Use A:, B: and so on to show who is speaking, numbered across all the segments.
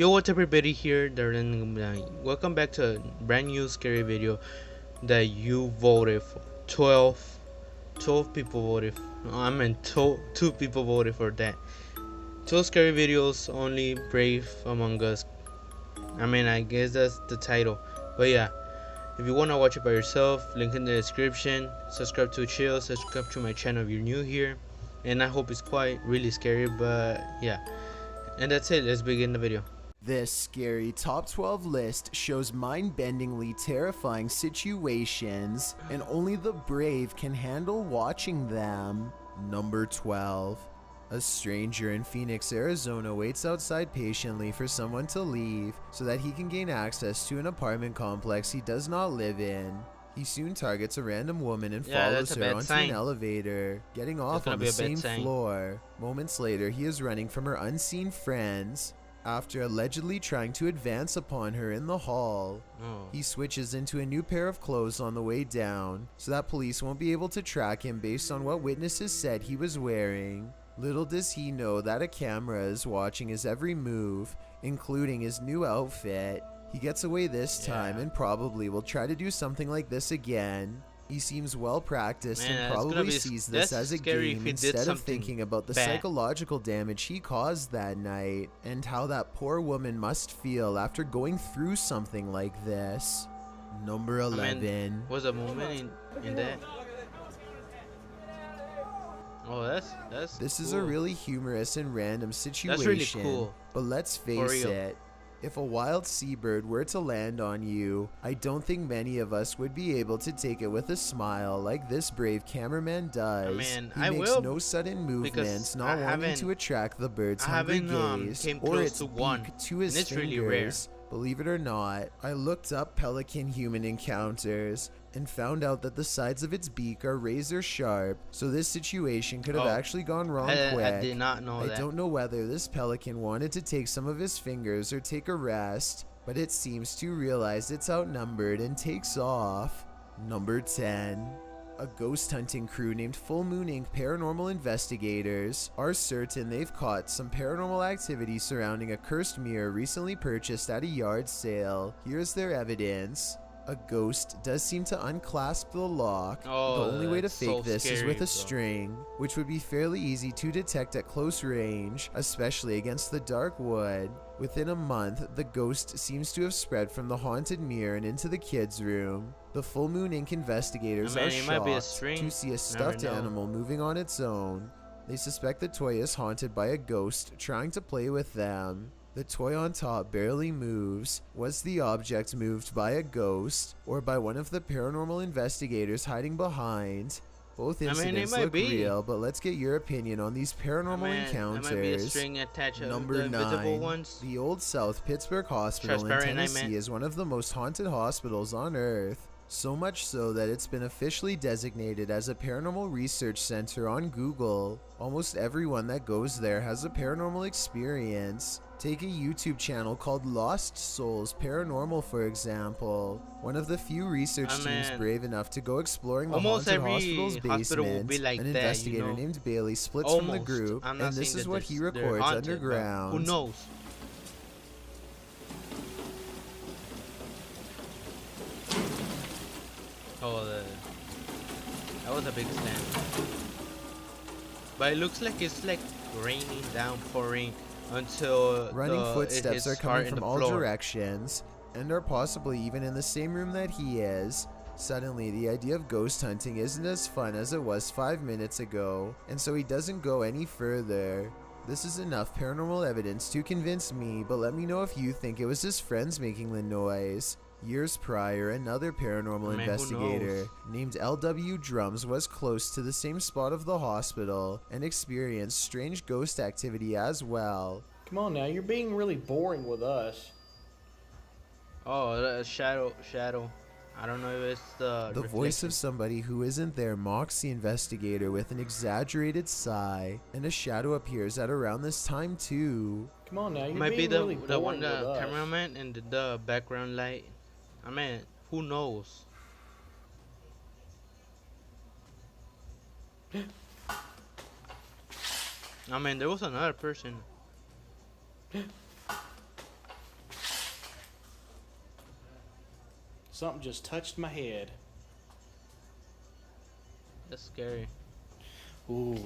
A: Yo, what's up everybody here, welcome back to a brand new scary video that you voted for. 12 people voted for. No, I meant two people voted for that. 12 scary videos, only brave among us. I guess that's the title. But yeah, if you want to watch it by yourself, link in the description. Subscribe to chill, subscribe to my channel if you're new here. And I hope it's quite really scary, but yeah. And that's it, let's begin the video.
B: This scary top 12 list shows mind-bendingly terrifying situations, and only the brave can handle watching them. Number 12. A stranger in Phoenix, Arizona waits outside patiently for someone to leave so that he can gain access to an apartment complex he does not live in. He soon targets a random woman and follows her onto an elevator, getting off on the same floor. Moments later, he is running from her unseen friends. After allegedly trying to advance upon her in the hall, he switches into a new pair of clothes on the way down, so that police won't be able to track him based on what witnesses said he was wearing. Little does he know that a camera is watching his every move, including his new outfit. He gets away this time and probably will try to do something like this again. He seems well practiced and probably sees this as a game instead of thinking about the psychological damage he caused that night and how that poor woman must feel after going through something like this. Number 11.
A: Was a moment in that? Oh, that's
B: This
A: cool.
B: is a really humorous and random situation.
A: That's really cool.
B: But let's face it. If a wild seabird were to land on you, I don't think many of us would be able to take it with a smile like this brave cameraman does. He makes no sudden movements, not wanting to attract the bird's hungry gaze or its beak to his fingers. Really rare. Believe it or not, I looked up pelican human encounters and found out that the sides of its beak are razor sharp, so this situation could have actually gone wrong quick.
A: I did not know that.
B: I don't know whether this pelican wanted to take some of his fingers or take a rest, but it seems to realize it's outnumbered and takes off. Number 10. A ghost hunting crew named Full Moon Inc. paranormal investigators are certain they've caught some paranormal activity surrounding a cursed mirror recently purchased at a yard sale. Here's their evidence. A ghost does seem to unclasp the lock. The only way to fake this is with a string, which would be fairly easy to detect at close range, especially against the dark wood. Within a month, the ghost seems to have spread from the haunted mirror and into the kids' room. The Full Moon Inc. investigators are shocked to see a stuffed animal moving on its own. They suspect the toy is haunted by a ghost trying to play with them. The toy on top barely moves. Was the object moved by a ghost or by one of the paranormal investigators hiding behind? Both incidents look real, but let's get your opinion on these paranormal encounters. Number 9. The Old South Pittsburgh Hospital in Tennessee is one of the most haunted hospitals on Earth. So much so that it's been officially designated as a paranormal research center on Google. Almost everyone that goes there has a paranormal experience. Take a YouTube channel called Lost Souls Paranormal, for example. One of the few research teams brave enough to go exploring the haunted hospital's basement. An investigator named Bailey splits from the group, and this is what he records underground.
A: Who knows? That was a big stand. But it looks like it's like raining down, pouring until
B: running footsteps are coming from all directions and are possibly even in the same room that he is. Suddenly, the idea of ghost hunting isn't as fun as it was 5 minutes ago, and so he doesn't go any further. This is enough paranormal evidence to convince me, but let me know if you think it was his friends making the noise. Years prior, another paranormal investigator named L.W. Drums was close to the same spot of the hospital and experienced strange ghost activity as well.
C: Come on now, you're being really boring with us.
A: Oh, shadow. I don't know if it's the
B: voice of somebody who isn't there mocks the investigator with an exaggerated sigh, and a shadow appears at around this time too.
C: Come on now, you're
A: might
C: being
A: be
C: really boring with us.
A: The cameraman and the background light. Who knows? There was another person.
C: Something just touched my head.
A: That's scary.
C: Ooh.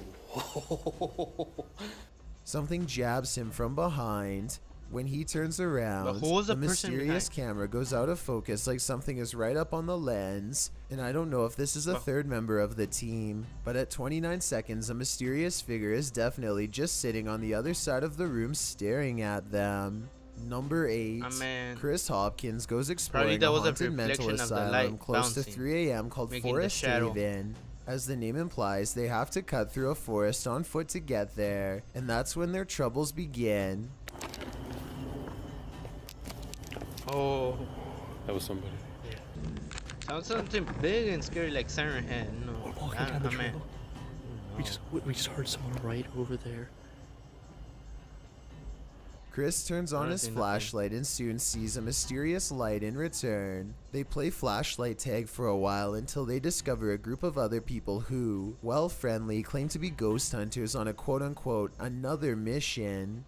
B: Something jabs him from behind. When he turns around,
A: But who was the
B: the
A: person
B: mysterious
A: behind?
B: camera goes out of focus like something is right up on the lens. And I don't know if this is a third member of the team, but at 29 seconds, a mysterious figure is definitely just sitting on the other side of the room staring at them. Number 8, Chris Hopkins goes exploring
A: that
B: a
A: was a
B: haunted mental
A: reflection of the
B: asylum
A: light
B: close to
A: bouncing,
B: 3 a.m. called
A: making the
B: Forest
A: shadow.
B: Haven. As the name implies, they have to cut through a forest on foot to get there, and that's when their troubles begin.
A: Oh,
D: That was somebody.
A: sounds something big and scary like Siren Head. No,
D: We're walking down the trail.
A: No.
D: We just heard someone right over there.
B: Chris turns on his
A: Nothing.
B: flashlight and soon sees a mysterious light in return. They play flashlight tag for a while until they discover a group of other people who, while friendly, claim to be ghost hunters on a quote-unquote another mission.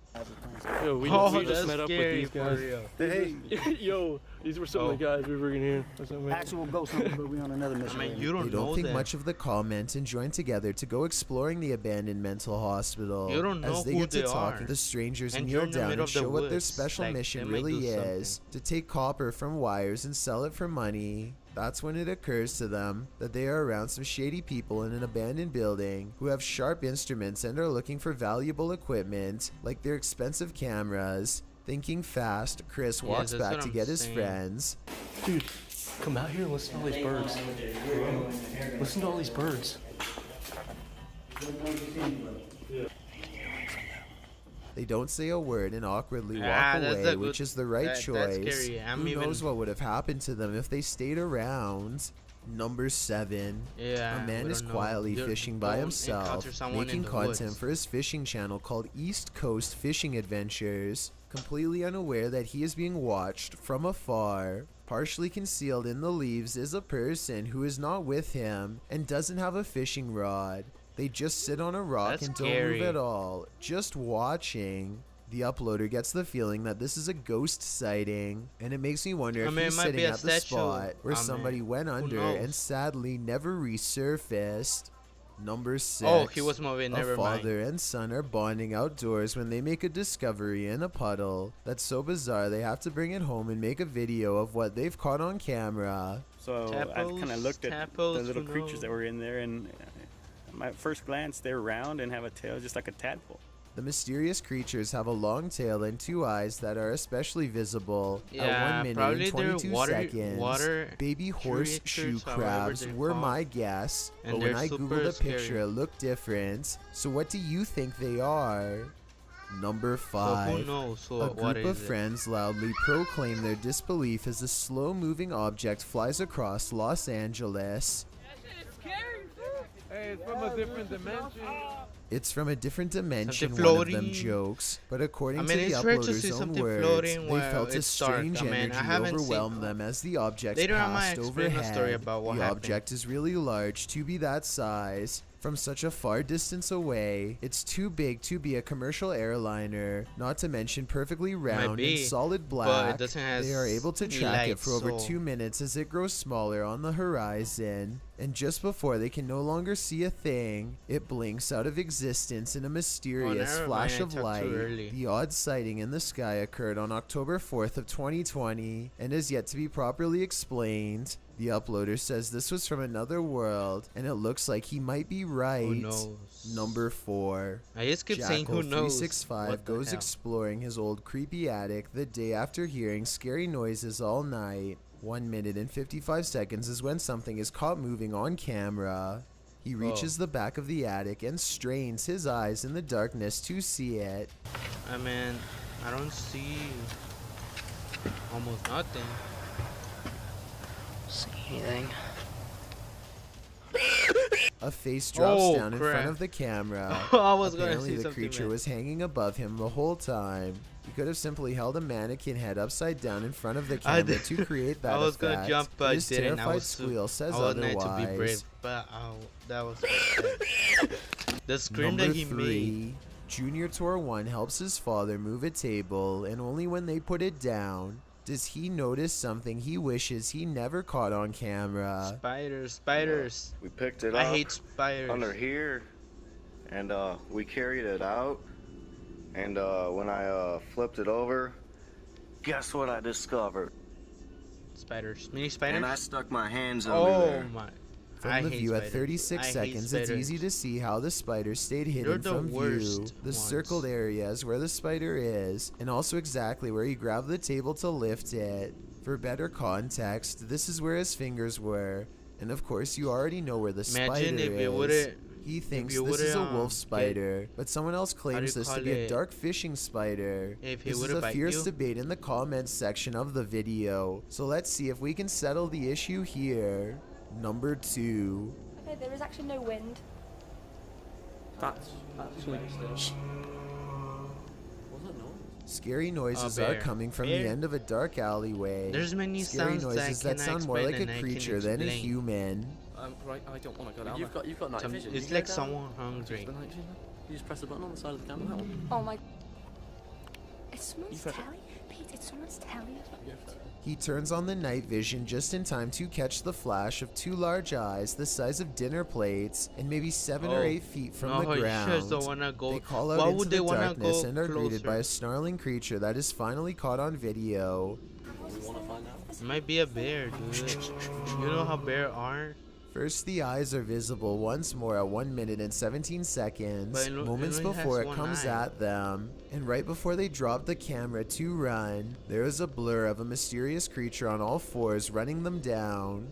D: Yo, we
A: Oh,
D: just
A: that's
D: met up with
A: scary
D: these
A: for
D: guys.
A: real.
D: Hey, yo, these were some of the guys we were in here.
E: Actual ghost hunting, but we on another
A: I
E: mission.
A: mean,
E: right
A: you
E: now.
A: don't
B: They don't
A: know
B: think
A: them.
B: much of the comment and join together to go exploring the abandoned mental hospital.
A: You don't know
B: As they
A: who
B: get to
A: they
B: talking,
A: are.
B: the strangers
A: And
B: kneel
A: you're in the
B: down
A: middle
B: and
A: of the
B: show what their
A: woods.
B: special
A: Like,
B: mission
A: they might
B: really
A: do
B: is:
A: something.
B: to take copper from wires and sell it for money. That's when it occurs to them that they are around some shady people in an abandoned building who have sharp instruments and are looking for valuable equipment, like their expensive cameras. Thinking fast, Chris walks
A: that's
B: back
A: what
B: to
A: I'm
B: get his
A: saying.
B: friends.
D: Dude, come out here and listen to all these birds. Listen to all these birds.
B: They don't say a word and awkwardly walk
A: That's
B: away,
A: a good-
B: which is the right
A: that's
B: choice.
A: scary. I'm
B: Who
A: even-
B: knows what would have happened to them if they stayed around? Number 7.
A: Yeah,
B: A man
A: we
B: is
A: don't know.
B: quietly
A: You
B: fishing by
A: don't
B: himself,
A: encounter someone
B: making
A: in the
B: content
A: woods.
B: for his fishing channel called East Coast Fishing Adventures, completely unaware that he is being watched from afar. Partially concealed in the leaves is a person who is not with him and doesn't have a fishing rod. They just sit on a rock
A: That's
B: and don't
A: scary.
B: move at all, just watching. The uploader gets the feeling that this is a ghost sighting, and it makes me wonder if
A: I mean,
B: he's
A: it might
B: sitting
A: be a
B: at the
A: statue.
B: spot where
A: I mean,
B: somebody went
A: who
B: under
A: knows?
B: and sadly never resurfaced. Number 6.
A: Oh, he was moving.
B: A
A: Never mind.
B: father and son are bonding outdoors when they make a discovery in a puddle that's so bizarre they have to bring it home and make a video of what they've caught on camera.
F: So I kind of looked at the little creatures that were in there, and at my first glance, they're round and have a tail just like a tadpole.
B: The mysterious creatures have a long tail and 2 eyes that are especially visible.
A: Yeah,
B: At 1 minute
A: probably
B: and
A: they're
B: 22
A: water
B: seconds, baby horseshoe
A: creatures, however
B: crabs
A: they're
B: were
A: called.
B: my guess,
A: And
B: but when
A: they're
B: I
A: super
B: googled the picture,
A: scary.
B: it looked different. So what do you think they are? Number
A: So
B: 5.
A: who knows
B: A
A: what
B: group of
A: is it?
B: friends loudly proclaim their disbelief as a slow-moving object flies across Los Angeles.
G: Hey, it's from a different dimension.
B: It's from a different dimension,
A: Something
B: one of them
A: floating.
B: jokes, but according
A: I
B: to
A: mean,
B: the
A: it's rare to see
B: uploader's own
A: something
B: words,
A: floating
B: they
A: while
B: felt a
A: it's dark.
B: strange
A: I mean, I
B: energy
A: haven't
B: overwhelm
A: seen-
B: them as the object
A: Later, I might
B: passed
A: explain a
B: overhead.
A: story about what
B: the
A: happened.
B: object is really large to be that size. From such a far distance away, it's too big to be a commercial airliner, not to mention perfectly round
A: be,
B: and solid
A: but
B: black.
A: it doesn't have
B: They are able to
A: any
B: track it
A: lights,
B: for over
A: so-
B: 2 minutes as it grows smaller on the horizon. And just before they can no longer see a thing, it blinks out of existence in a mysterious
A: never
B: flash
A: mind, I
B: of
A: talked
B: light.
A: too early.
B: The odd sighting in the sky occurred on October 4th of 2020 and is yet to be properly explained. The uploader says this was from another world, and it looks like he might be right.
A: Who knows?
B: Number 4.
A: I just keep saying who knows.
B: 365
A: What the
B: goes
A: hell?
B: exploring his old creepy attic the day after hearing scary noises all night. 1 minute and 55 seconds is when something is caught moving on camera. He reaches the back of the attic and strains his eyes in the darkness to see it.
A: I mean, I don't see almost nothing.
D: See anything?
B: A face drops
A: Oh,
B: down in front
A: crap.
B: of the camera.
A: I was gonna
B: Apparently
A: see
B: the
A: something.
B: creature
A: man.
B: was hanging above him the whole time. He could have simply held a mannequin head upside down in front of the
A: I
B: camera
A: did-
B: to create that
A: I was
B: effect.
A: gonna jump,
B: but
A: but
B: his
A: I didn't. I
B: terrified
A: was
B: squeal says
A: I was meant
B: otherwise.
A: to be brave, but that was the scream
B: Number
A: that he
B: 3.
A: made.
B: Junior Tor 1 helps his father move a table, and only when they put it down Does he notice something he wishes he never caught on camera?
A: Spiders.
G: We picked it
A: I
G: up
A: hate spiders.
G: under here, and we carried it out. And when I flipped it over, guess what I discovered?
A: Spiders. Mini spiders?
G: And I stuck my hands under
A: Oh
G: there.
A: my.
B: From the view at 36 seconds, it's easy to see how the spider stayed hidden from view. The circled area is where the spider is, and also exactly where he grabbed the table to lift it. For better context, this is where his fingers were, and of course you already know where the spider is. He thinks this is a wolf spider, but someone else claims this to be a dark fishing spider. This is a fierce debate in the comments section of the video, so let's see if we can settle the issue here. Number 2.
H: Okay, there is actually no wind.
D: That's actually... Shh. What's that noise?
B: Scary noises are coming from the end of a dark alleyway.
A: There's many
B: scary
A: sounds
B: noises that sound more like a creature than a human.
D: Right, I don't want to go down
C: You've got night vision.
A: It's like someone hungry.
D: You just press the button on the side of the camera. That one.
H: Oh my... It's someone's telly? Pete, it's someone's telly.
B: He turns on the night vision just in time to catch the flash of 2 large eyes the size of dinner plates and maybe 7 or 8 feet from the ground. They call out into the darkness and are greeted by a snarling creature that is finally caught on video.
A: It might be a bear, dude. You know how bears are?
B: First, the eyes are visible once more at 1 minute and 17 seconds, moments before it comes at them. And right before they drop the camera to run, there is a blur of a mysterious creature on all 4s running them down.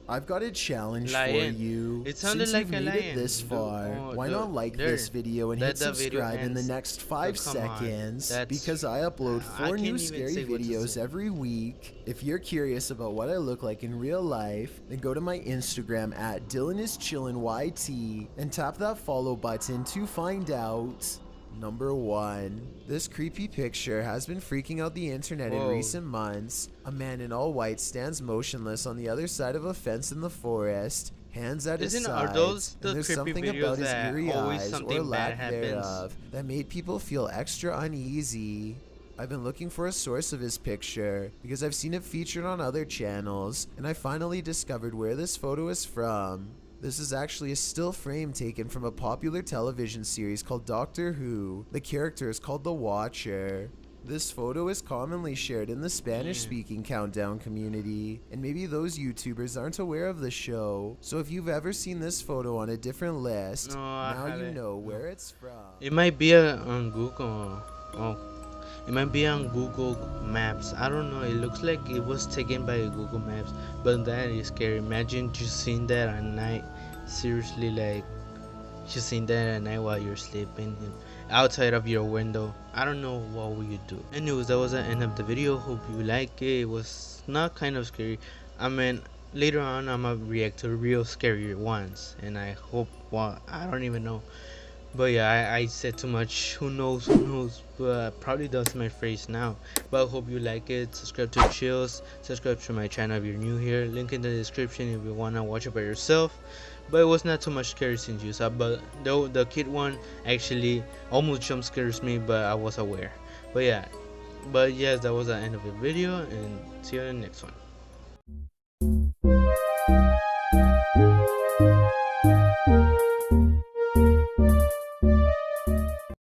B: I've got a challenge for you.
A: It sounded
B: Since
A: like
B: you've
A: a
B: made
A: lion.
B: it this far, why not like this video and hit subscribe in the next 5 seconds? Because I upload 4 new scary videos every week. If you're curious about what I look like in real life, then go to my Instagram at DylanIsChillinYT and tap that follow button to find out. Number 1. This creepy picture has been freaking out the internet in recent months. A man in all white stands motionless on the other side of a fence in the forest, hands at his sides, and there's something about his eerie eyes or lack thereof that made people feel extra uneasy. I've been looking for a source of his picture because I've seen it featured on other channels, and I finally discovered where this photo is from. This is actually a still frame taken from a popular television series called Doctor Who. The character is called the Watcher. This photo is commonly shared in the Spanish-speaking countdown community, and maybe those YouTubers aren't aware of the show. So if you've ever seen this photo on a different list, now you know where it's from.
A: It might be on Google. It might be on Google Maps. I don't know. It looks like it was taken by Google Maps, but that is scary. Imagine just seeing that at night. Seriously, like just seeing that at night while you're sleeping outside of your window. I don't know what will you do. Anyways, that was the end of the video. Hope you like it. It was not kind of scary. I mean, later on I'm gonna react to real scary ones, and I hope, well, I don't even know. But yeah, I said too much. Who knows, but probably does my face now. But I hope you like it. Subscribe to Chills, subscribe to my channel if you're new here. Link in the description if you wanna watch it by yourself. But it was not too much scary since you saw, but the kid one actually almost jump scares me, but I was aware. But yes, that was the end of the video, and see you in the next one.